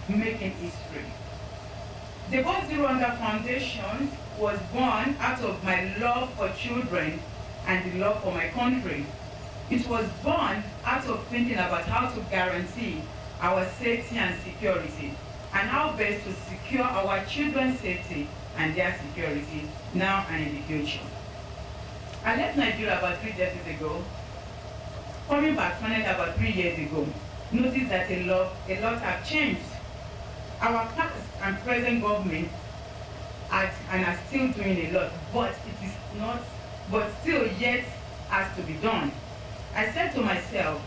making history. The Debor Zero Hunger Foundation was born out of my love for children and the love for my country. It was born out of thinking about how to guarantee our safety and security, and how best to secure our children's safety and their security now and in the future. I left Nigeria about 3 decades ago. Coming back finally about 3 years ago, noticed that a lot have changed. Our past and present government are still doing a lot, but still yet has to be done. I said to myself,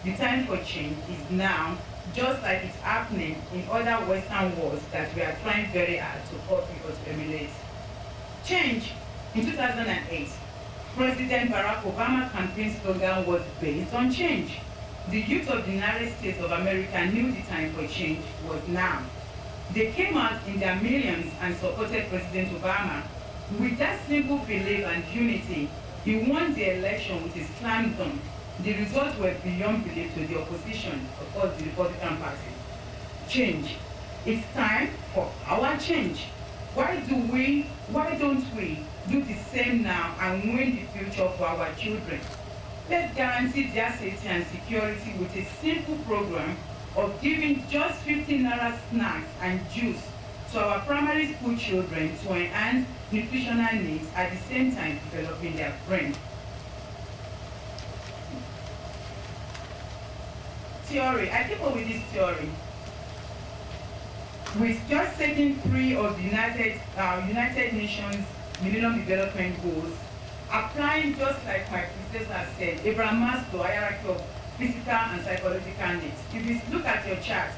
the time for change is now, just like it's happening in other Western worlds that we are trying very hard to copy or to emulate. Change. In 2008, President Barack Obama's campaign slogan was based on change. The youth of the United States of America knew the time for change was now. They came out in their millions and supported President Obama. With that simple belief and unity, he won the election with a slam dunk. The results were beyond belief to the opposition, of course the Republican Party. Change. It's time for our change. Why don't we do the same now and win the future for our children? Let's guarantee their safety and security with a simple program of giving just 15 naira snacks and juice to our primary school children to enhance nutritional needs at the same time developing their brain. Theory. I came up with this theory. With just taking 3 of the United Nations Millennium Development Goals, applying just like my predecessor said, Abraham Maslow's hierarchy of physical and psychological needs. If you look at your chart,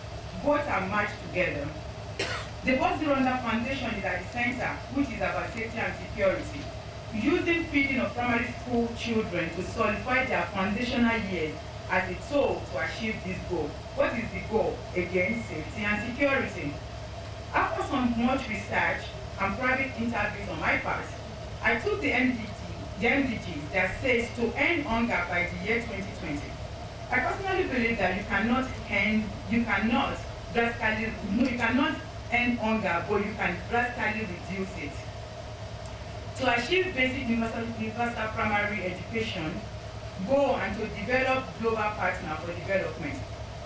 both are matched together. The Debor Zero Hunger Foundation is at the center, which is about safety and security. Using feeding of primary school children to solidify their foundational years as a tool to achieve this goal. What is the goal? Again, safety and security. After some much research and private interviews on my part, I took the MDGs that says to end hunger by the year 2020. I personally believe that you cannot end hunger, but you can drastically reduce it. To achieve basic universal primary education, go and to develop global partner for development.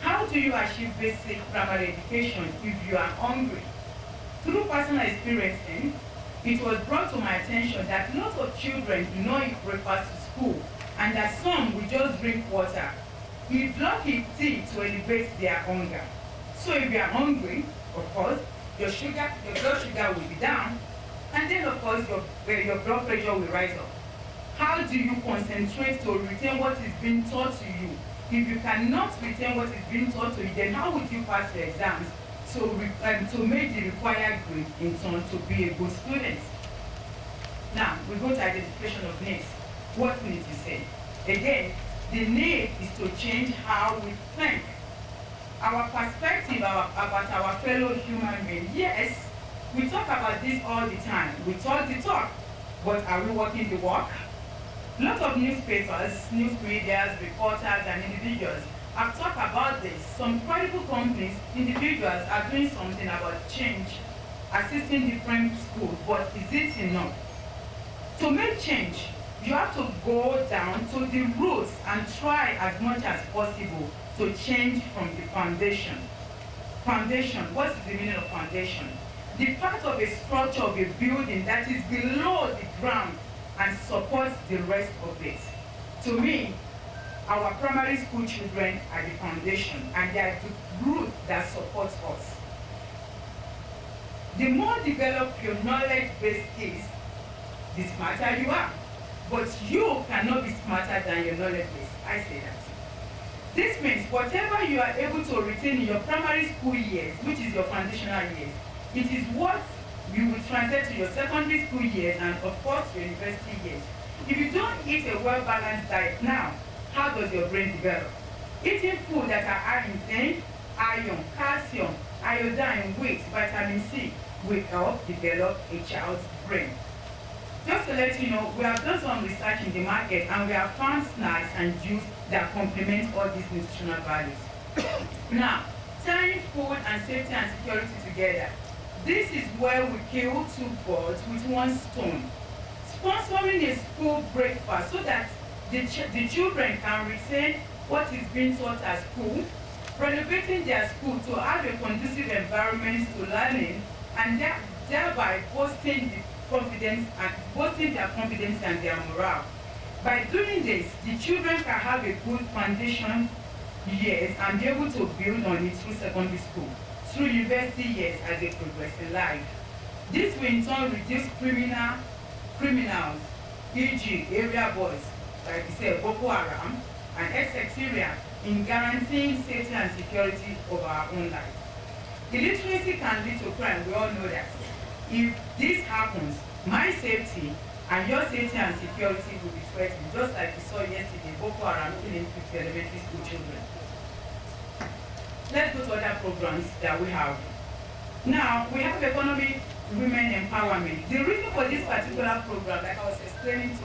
How do you achieve basic primary education if you are hungry? Through personal experiencing, it was brought to my attention that lots of children do not eat breakfast to school, and that some will just drink water. If lucky, tea to elevate their hunger. So if you are hungry, of course, your blood sugar will be down, and then of course your blood pressure will rise up. How do you concentrate to retain what is being taught to you? If you cannot retain what is being taught to you, then how would you pass your exams to make the required grade in turn to be a good student? Now, we go to identification of needs. What needs you say? Again, the need is to change how we think. Our perspective about our fellow human beings. Yes, we talk about this all the time. We talk the talk, but are we walking the walk? Lots of newspapers, news readers, reporters, and individuals have talked about this. Some credible companies, individuals are doing something about change, assisting different schools, but is it enough? To make change, you have to go down to the roots and try as much as possible to change from the foundation. Foundation, what is the meaning of foundation? The part of a structure of a building that is below the ground and supports the rest of it. To me, our primary school children are the foundation, and they are the root that supports us. The more developed your knowledge base is, the smarter you are. But you cannot be smarter than your knowledge base. I say that. This means whatever you are able to retain in your primary school years, which is your foundational years, it is what you will translate to your secondary school years and of course your university years. If you don't eat a well-balanced diet now, how does your brain develop? Eating food that are high in zinc, iron, calcium, iodine, weight, vitamin C will help develop a child's brain. Just to let you know, we have done some research in the market and we have found snacks and juice that complement all these nutritional values. Now, tying food and safety and security together. This is where we kill two birds with one stone. Sponsoring a school breakfast so that the children can retain what is being taught at school, renovating their school to have a conducive environment to learning, and thereby boosting their confidence and their morale. By doing this, the children can have a good foundation years and be able to build on it through secondary school, through university years as they progress in life. This will in turn reduce criminals, e.g. area boys, like we say Boko Haram, and ex-Syria, in guaranteeing safety and security of our own lives. Illiteracy can lead to crime, we all know that. If this happens, my safety and your safety and security will be threatened, just like we saw yesterday, Boko Haram killing 50 elementary school children. Let's go to other programs that we have. Now, we have economic women empowerment. The reason for this particular program, like I was explaining to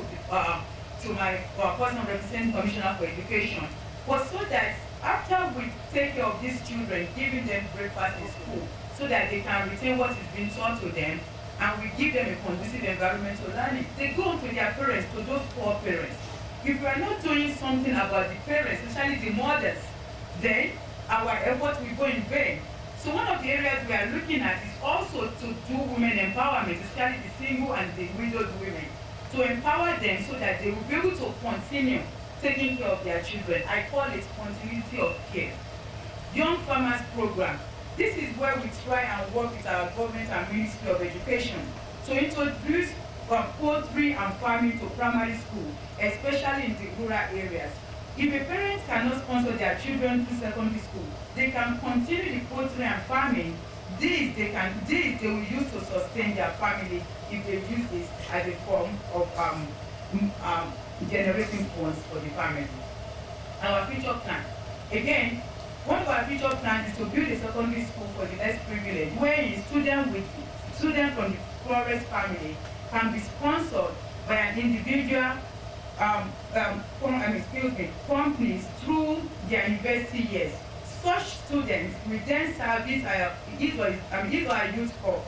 my person representing Commissioner for Education, was so that after we take care of these children, giving them breakfast in school, so that they can retain what is being taught to them, and we give them a conducive environment to learning, they go on to their parents, to those poor parents. If we are not doing something about the parents, especially the mothers, then our efforts will go in vain. So one of the areas we are looking at is also to do women empowerment, especially the single and the widowed women, to empower them so that they will be able to continue taking care of their children. I call it continuity of care. Young Farmers Program. This is where we try and work with our government and Ministry of Education to introduce poultry and farming to primary school, especially in the rural areas. If a parent cannot sponsor their children through secondary school, they can continue the poultry and farming. This they will use to sustain their family if they use this as a form of generating funds for the family. Our future plan. Again, one of our future plans is to build a secondary school for the less privileged, where students from the poorest family can be sponsored by an individual companies through their university years. Such students will then service our youth corps,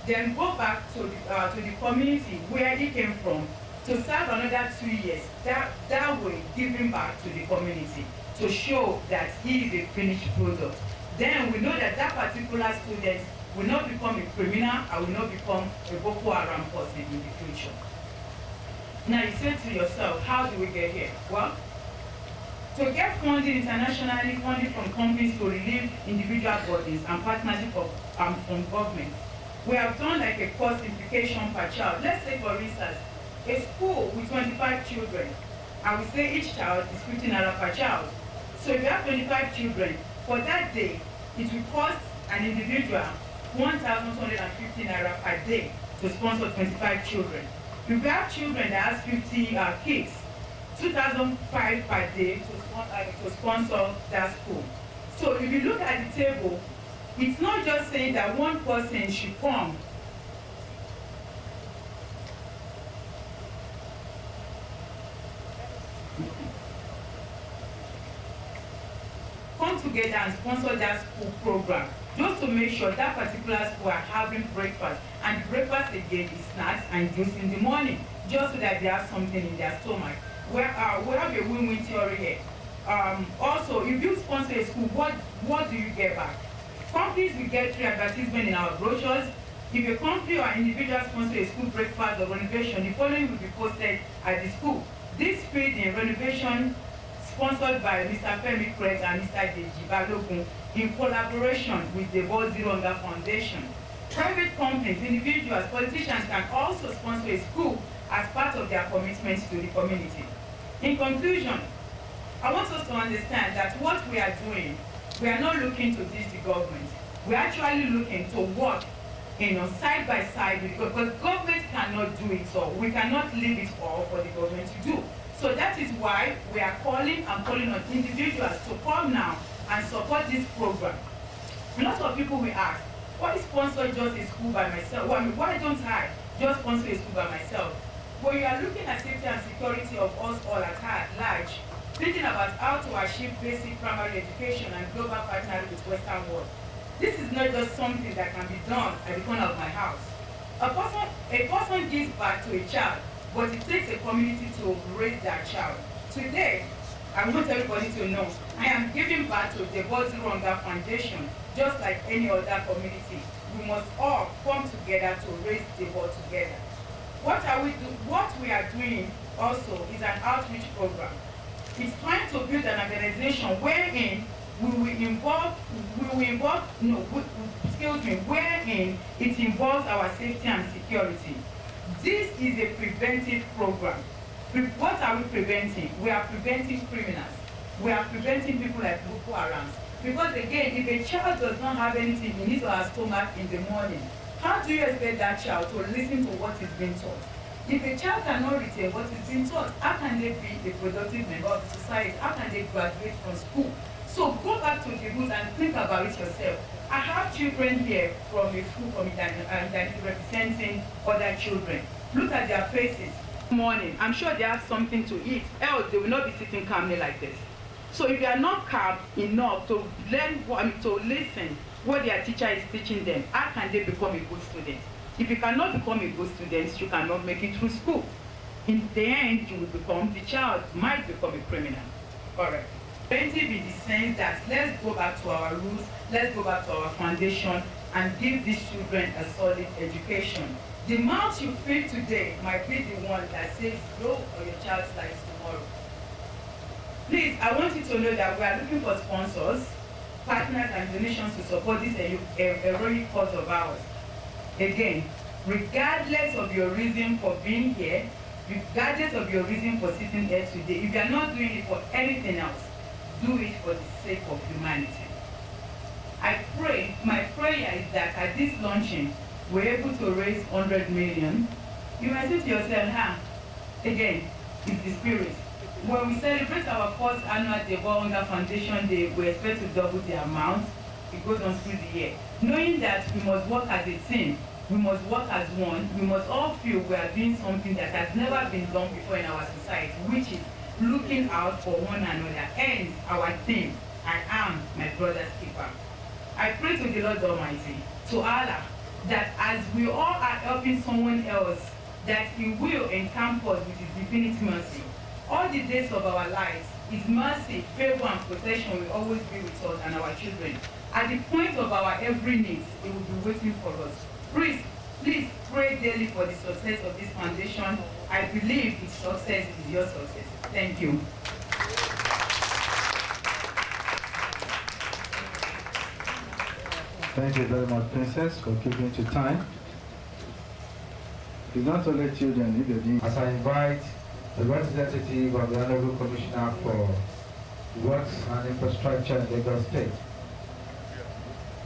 then go back to the community where he came from to serve another 2 years. That way, giving back to the community to show that he is a finished product. Then we know that that particular student will not become a criminal and will not become a Boko Haram person in the future. Now you say to yourself, how do we get here? Well, to get funding internationally, funding from companies to relieve individual bodies and partnership from government, we have done like a cost implication per child. Let's say, for instance, a school with 25 children, I would say each child is 15 naira per child. So if you have 25 children, for that day, it will cost an individual 1,250 naira per day to sponsor 25 children. If you have children that has 50 kids, 2,005 per day to sponsor that school. So if you look at the table, it's not just saying that one person should come together and sponsor that school program, just to make sure that particular school are having breakfast. And the breakfast again is snacks and juice in the morning, just so that they have something in their stomach. We have a win-win theory here. Also, if you sponsor a school, what do you get back? Companies will get free advertisement in our brochures. If a company or individual sponsor a school breakfast or renovation, the following will be posted at the school. This feed in renovation sponsored by Mr. Femi Craig and Mr. Deji Balogun in collaboration with the Debor Zero Hunger Foundation. Private companies, individuals, politicians can also sponsor a school as part of their commitment to the community. In conclusion, I want us to understand that what we are doing, we are not looking to ditch the government. We are actually looking to work side by side with, because government cannot do it all. We cannot leave it all for the government to do. So that is why we are calling on individuals to come now and support this program. A lot of people will ask, why sponsor just a school by myself? Well, why don't I just sponsor a school by myself? When you are looking at safety and security of us all at large, thinking about how to achieve basic primary education and global partnership with Western world. This is not just something that can be done at the corner of my house. A person gives birth to a child, but it takes a community to raise that child. Today, I want everybody to know, I am giving birth to the Debor Foundation, just like any other community. We must all come together to raise Debor together. What we are doing also is an outreach program. It's trying to build an organization wherein wherein it involves our safety and security. This is a preventive program. What are we preventing? We are preventing criminals. We are preventing people like Boko Haram. Because again, if a child does not have anything in his or her stomach in the morning, how do you expect that child to listen to what is being taught? If a child cannot retain what is being taught, how can they be a productive member of the society? How can they graduate from school? So go back to the roots and think about it yourself. I have children here from a school that representing other children. Look at their faces. Morning, I'm sure they have something to eat, else they will not be sitting calmly like this. So if they are not calm enough to learn, to listen what their teacher is teaching them, how can they become a good student? If you cannot become a good student, you cannot make it through school. In the end, the child might become a criminal. Correct. Preventive in the sense that let's go back to our roots, let's go back to our foundation and give these children a solid education. The mouth you feed today might be the one that says no or your child's life tomorrow. Please, I want you to know that we are looking for sponsors, partners and donations to support this heroic cause of ours. Again, regardless of your reason for being here, regardless of your reason for sitting here today, if you are not doing it for anything else, do it for the sake of humanity. I pray, my prayer is that at this launching, we're able to raise 100 million. You might say to yourself, again, it's the spirit. When we celebrate our first annual Debor Foundation Day, we expect to double the amount. It goes on through the year. Knowing that we must work as a team, we must work as one, we must all feel we are doing something that has never been done before in our society, which is looking out for one another. Hence our theme, I am my brother's keeper. I pray to the Lord Almighty, to Allah, that as we all are helping someone else, that He will encamp us with His infinite mercy. All the days of our lives, His mercy, favor, and protection will always be with us and our children. At the point of our every need, He will be waiting for us. Please pray daily for the success of this foundation. I believe its success is your success. Thank you. Thank you very much, Princess, for keeping to time. It's not only children, if you're as I invite the representative of the Honorable Commissioner for Works and Infrastructure in Lagos State,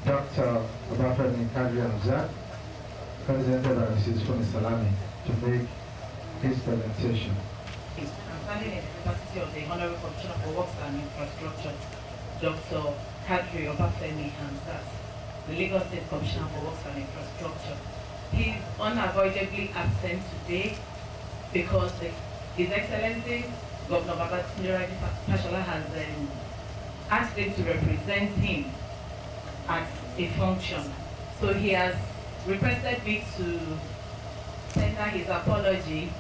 Dr. Obafemi Kadri, presented by Mrs. Fumi Salami, to make his presentation. I'm standing in the capacity of the Honorable Commissioner for Works and Infrastructure, Dr. Kadri Obafemi Hamzat, the Lagos State Commissioner for Works and Infrastructure. He is unavoidably absent today because His Excellency Governor Babatunde Fashola has asked him to represent him at a function. So he has requested me to tender his apology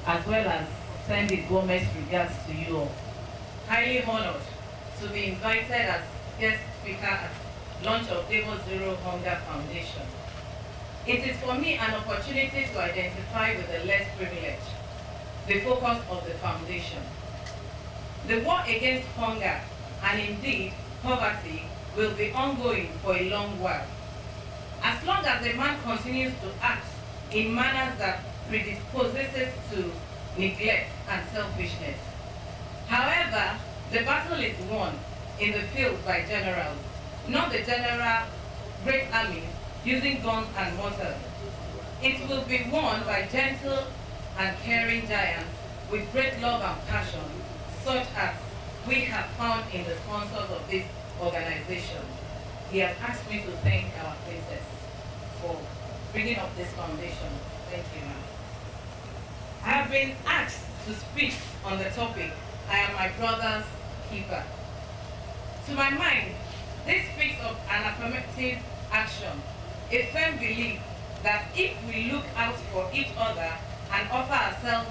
as well as send his warmest regards to you all. Highly honored to be invited as guest speaker at launch of Debor Zero Hunger Foundation. It is for me an opportunity to identify with the less privileged, the focus of the foundation. The war against hunger and indeed poverty will be ongoing for a long while. As long as a man continues to act in manners that predisposes to neglect and selfishness. However, the battle is won in the field by generals, not the general great armies using guns and mortars. It will be won by gentle and caring giants with great love and passion, such as we have found in the sponsors of this organization. He has asked me to thank our princess for bringing up this foundation. Thank you, ma'am. I have been asked to speak on the topic, I am my brother's keeper. To my mind, this speaks of an affirmative action, a firm belief that if we look out for each other and offer ourselves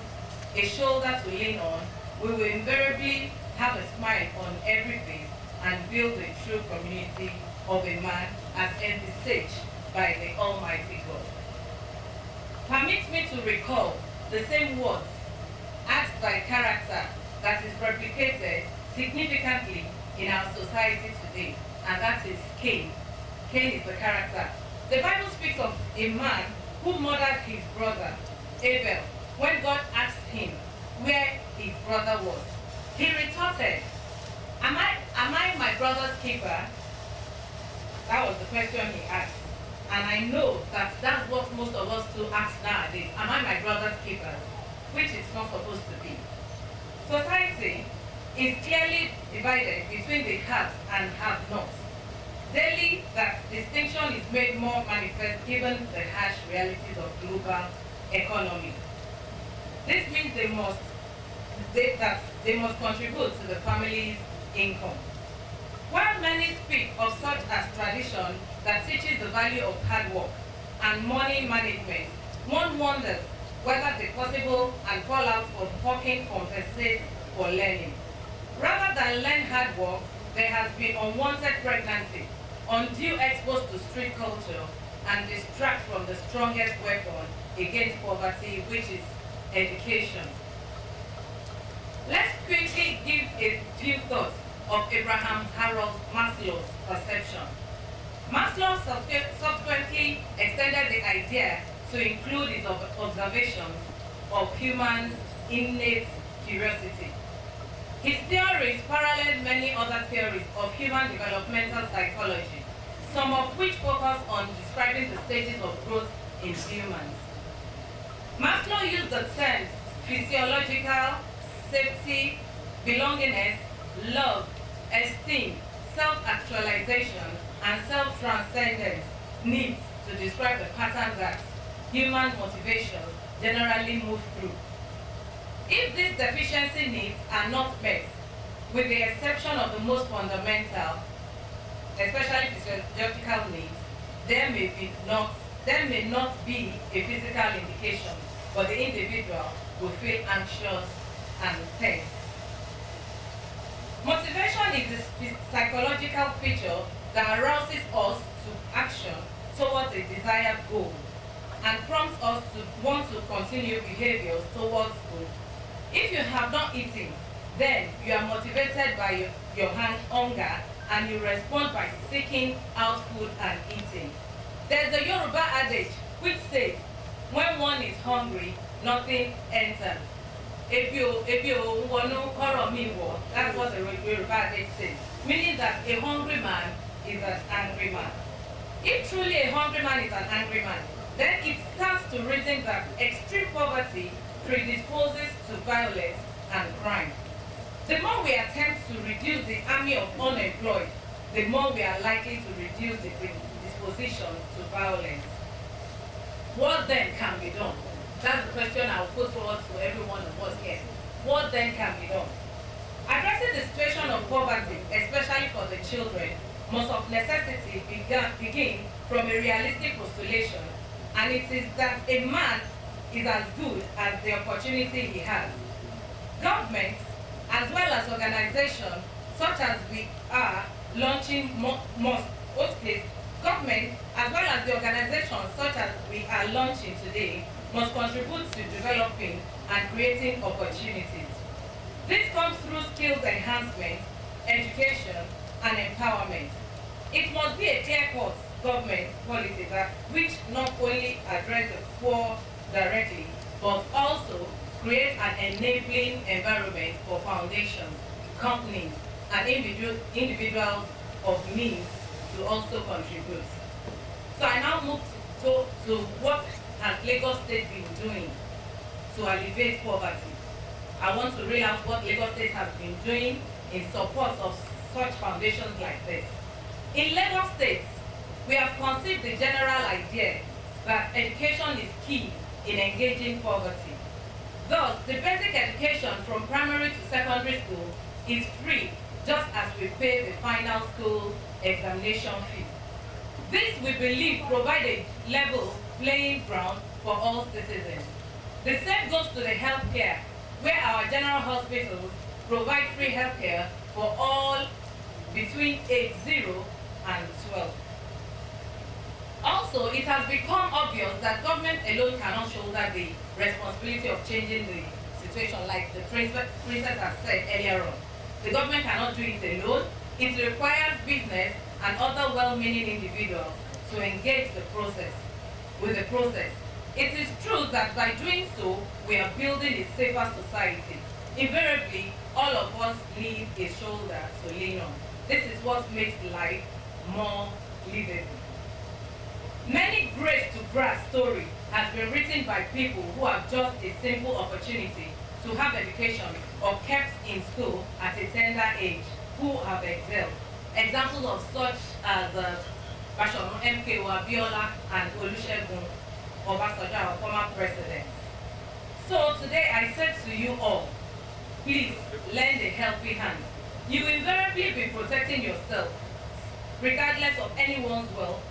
a shoulder to lean on, we will invariably have a smile on every face and build a true community of a man as envisaged by the Almighty God. Permit me to recall the same words asked by character that is replicated significantly in our society today, and that is Cain. Cain is the character. The Bible speaks of a man who murdered his brother, Abel, when God asked him where his brother was. He retorted, am I my brother's keeper? That was the question he asked. And I know that that's what most of us do ask nowadays. Am I my brother's keeper? Which it's not supposed to be. Society is clearly divided between the haves and have-nots. Daily, that distinction is made more manifest given the harsh realities of global economy. This means they must contribute to the family's income. While many speak of such as tradition that teaches the value of hard work and money management, one wonders whether the possible and fallout of hawking compensates for learning. Rather than learn hard work, there has been unwanted pregnancy, undue exposed to street culture, and distract from the strongest weapon against poverty, which is education. Let's quickly give a few thoughts of Abraham Harold Maslow's perception. Maslow subsequently extended the idea to include his observations of human innate curiosity. His theories paralleled many other theories of human developmental psychology, some of which focus on describing the stages of growth in humans. Maslow used the terms physiological, safety, belongingness, love, esteem, self-actualization, and self-transcendence needs to describe the pattern that human motivations generally move through. If these deficiency needs are not met, with the exception of the most fundamental, especially physiological needs, there may not be a physical indication, but the individual will feel anxious and tense. Motivation is a psychological feature that arouses us to action towards a desired goal and prompts us to want to continue behaviors towards good. If you have not eaten, then you are motivated by your hunger and you respond by seeking out food and eating. There's a Yoruba adage which says, when one is hungry, nothing enters. That's what the Yoruba adage says, meaning that a hungry man is an angry man. If truly a hungry man is an angry man, then it stands to reason that extreme poverty predisposes to violence and crime. The more we attempt to reduce the army of unemployed, the more we are likely to reduce the disposition to violence. What then can be done? That's the question I will put forward to every one of us here. What then can be done? Addressing the situation of poverty, especially for the children, must of necessity begin from a realistic postulation, and it is that a man is as good as the opportunity he has. Governments, as well as organizations, such as we are launching government, as well as the organizations such as we are launching today, must contribute to developing and creating opportunities. This comes through skills enhancement, education, and empowerment. It must be a clear-cut government policy which not only addresses the poor directly, but also create an enabling environment for foundations, companies, and individuals of means to also contribute. So I now move to what has Lagos State been doing to alleviate poverty. I want to read out what Lagos State has been doing in support of such foundations like this. In Lagos State, we have conceived the general idea that education is key in engaging poverty. Thus, the basic education from primary to secondary school is free, just as we pay the final school examination fee. This, we believe, provides a level playing ground for all citizens. The same goes to the healthcare, where our general hospitals provide free healthcare for all between age 0 and 12. Also, it has become obvious that government alone cannot shoulder the responsibility of changing the situation, like the princess has said earlier on. The government cannot do it alone. It requires business and other well-meaning individuals to engage with the process. It is true that by doing so, we are building a safer society. Invariably, all of us need a shoulder to lean on. This is what makes life more livable. Many grace to grass story has been written by people who have just a simple opportunity to have education or kept in school at a tender age, who have excelled. Examples of such as Bashorun MK Abiola and Olusegun Obasanjo, our former presidents. So today I said to you all, please lend a helping hand. You will invariably be protecting yourself. Regardless of anyone's wealth,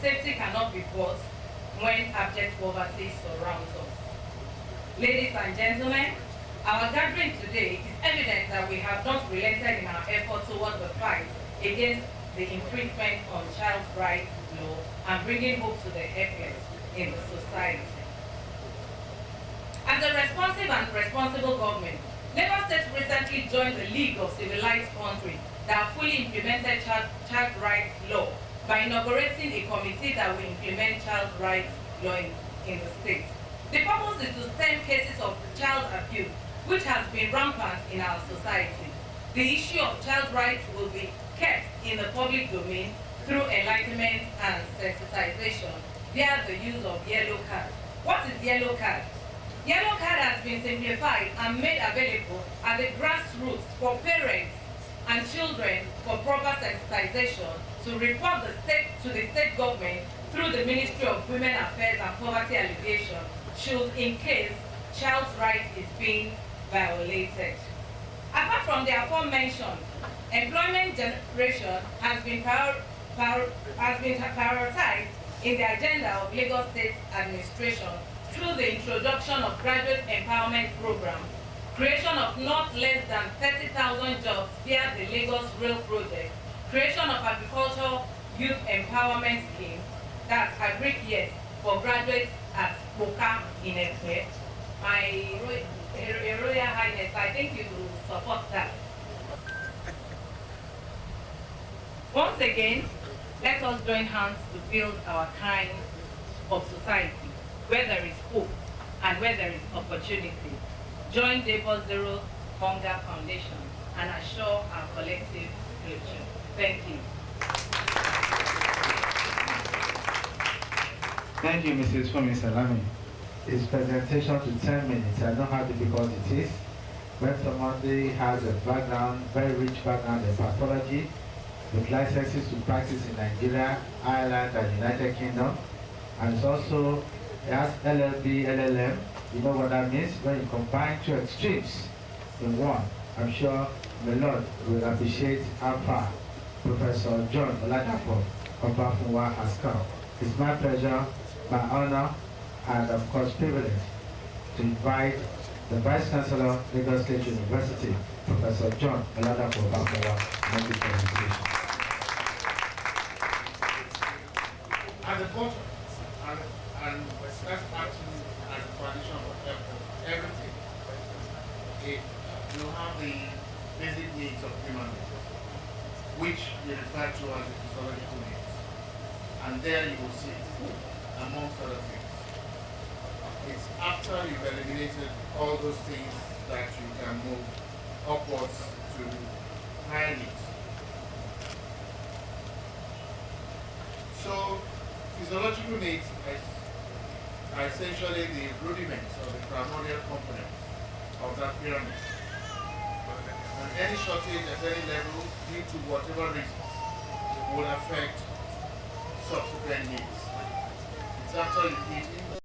safety cannot be bought when abject poverty surrounds us. Ladies and gentlemen, our gathering today is evidence that we have not relented in our effort towards the fight against the infringement on child rights law and bringing hope to the helpless in the society. As a responsive and responsible government, Lagos State recently joined the League of Civilized Countries that fully implemented child rights law by inaugurating a committee that will implement child rights law in the state. The purpose is to stem cases of child abuse, which has been rampant in our society. The issue of child rights will be kept in the public domain through enlightenment and sensitization via the use of yellow card. What is yellow card? Yellow card has been simplified and made available at the grassroots for parents and children for proper sensitization to report to the state government through the Ministry of Women Affairs and Poverty Alleviation should in case child's rights is being violated. Apart from the aforementioned, employment generation has been prioritized in the agenda of Lagos State administration through the introduction of graduate empowerment program, creation of not less than 30,000 jobs via the Lagos Rail project, creation of agricultural youth empowerment scheme, that's Agric Yes, for graduates at Boka in Ekpe. My Royal Highness, I think you will support that. Once again, let us join hands to build our kind of society where there is hope and where there is opportunity. Join Debor Zero Hunger Foundation and assure our collective future. Thank you. Thank you, Mrs. Fumi Salami. His presentation to 10 minutes. I know how difficult it is. When somebody has a background, very rich background in pathology, with licenses to practice in Nigeria, Ireland, and United Kingdom, and it's also it has LLB, LLM. You know what that means? When you combine two extremes in one. I'm sure the Lord will appreciate how far Professor John Oladapo of Bafunwa has come. It's my pleasure, my honor, and of course privilege to invite the Vice Chancellor, Lagos State University, Professor John Oladapo of Bafunwa, to make this presentation. At the bottom, and that's actually as a tradition of everything, you have the basic needs of human beings, which we refer to as the physiological needs. And there you will see, amongst other things, it's after you've eliminated all those things that you can move upwards to higher needs. So, physiological needs are essentially the rudiments or the primordial components of that pyramid. And any shortage at any level, due to whatever reasons, will affect subsequent needs. It's after you eat